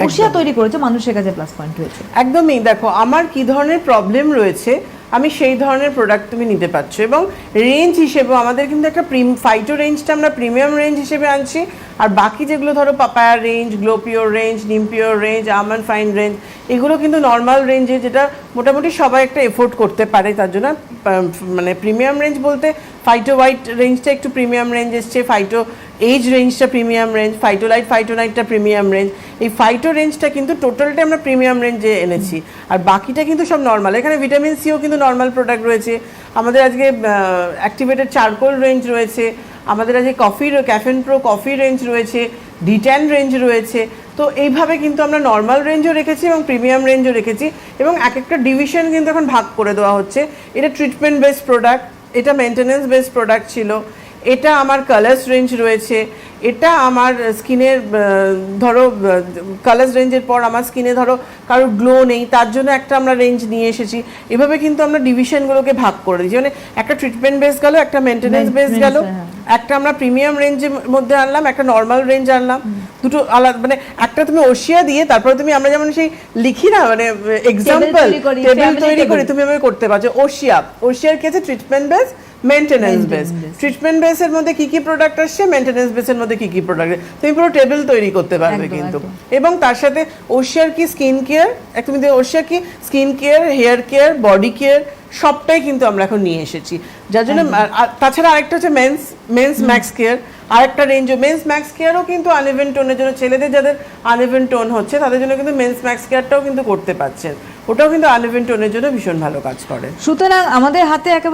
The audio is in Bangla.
ওশিয়া তৈরি করেছে, মানুষের কাছে প্লাস পয়েন্ট হয়েছে। একদমই, দেখো আমার কি ধরনের প্রবলেম রয়েছে আমি সেই ধরনের প্রোডাক্ট তুমি নিতে পারছো। এবং রেঞ্জ হিসেবে আমাদের কিন্তু একটা ফাইটো রেঞ্জটা আমরা প্রিমিয়াম রেঞ্জ হিসেবে আনছি, আর বাকি যেগুলো ধরো papaya range, glow pure range, neem pure range, almond fine range, এগুলো কিন্তু নর্মাল রেঞ্জে, যেটা মোটামুটি সবাই একটা এফোর্ড করতে পারে। তার জন্য মানে প্রিমিয়াম রেঞ্জ বলতে ফাইটো হোয়াইট রেঞ্জটা একটু প্রিমিয়াম রেঞ্জ এসছে, ফাইটো এজ রেঞ্জটা premium range, phyto light, phyto নাইটটা প্রিমিয়াম রেঞ্জ। এই ফাইটো রেঞ্জটা কিন্তু টোটালটা আমরা প্রিমিয়াম রেঞ্জে এনেছি, আর বাকিটা কিন্তু সব নর্মাল। এখানে ভিটামিন সিও কিন্তু নর্মাল প্রোডাক্ট রয়েছে। আমাদের আজকে অ্যাক্টিভেটেড চারকোল রেঞ্জ রয়েছে, আমাদের আজকে ক্যাফেন প্রো কফি রেঞ্জ রয়েছে, ডিট্যান রেঞ্জ রয়েছে। তো এইভাবে কিন্তু আমরা নর্মাল রেঞ্জও রেখেছি এবং প্রিমিয়াম রেঞ্জও রেখেছি, এবং এক একটা ডিভিশন কিন্তু এখন ভাগ করে দেওয়া হচ্ছে। এটা ট্রিটমেন্ট বেসড প্রোডাক্ট, এটা মেনটেন্যান্স বেসড প্রোডাক্ট ছিল, এটা আমার কালার্স রেঞ্জ রয়েছে, এটা আমার স্কিনের ধরো কালার্স রেঞ্জের পর আমার স্কিনে ধরো কারোর গ্লো নেই, তার জন্য একটা আমরা রেঞ্জ নিয়ে এসেছি। এভাবে কিন্তু আমরা ডিভিশনগুলোকে ভাগ করে দিয়েছি, মানে একটা ট্রিটমেন্ট বেস গেল, একটা মেনটেন্যান্স বেস গেল, একটা আমরা প্রিমিয়াম রেঞ্জের মধ্যে আনলাম, একটা নর্মাল রেঞ্জ আনলাম, দুটো আলাদা। মানে একটা তুমি ওশিয়া দিয়ে তারপরে তুমি, আমরা যেমন সেই লিখি না, মানে এক্সাম্পল টেবিল তৈরি করি, তুমি এভাবে করতে পারছো। ওশিয়ার কি আছে? Treatment base, maintenance base. Treatment বেসের মধ্যে কি কি প্রোডাক্ট আসছে, মেনটেন্যান্স বেসের মধ্যে কি কি প্রোডাক্ট, তুমি পুরো টেবিল তৈরি করতে পারবে কিন্তু। এবং তার সাথে ওশিয়ার কি স্কিন কেয়ার, তুমি ওশিয়ার কি skin care, hair care, body care সবটাই কিন্তু আমরা এখন নিয়ে এসেছি। যার জন্য তাছাড়া আরেকটা হচ্ছে মেন্স ম্যাক্স কেয়ার, আরেকটা রেঞ্জ মেন্স ম্যাক্স কেয়ারও কিন্তু আনইভেন টোনের জন্য, ছেলেদের যাদের আনইভেন টোন হচ্ছে তাদের জন্য কিন্তু মেন্স ম্যাক্স কেয়ারটাও কিন্তু করতে পারছেন, ওটাও কিন্তু আনইভেন টোনের জন্য ভীষণ ভালো কাজ করে। সুতরাং আমাদের হাতে একেবারে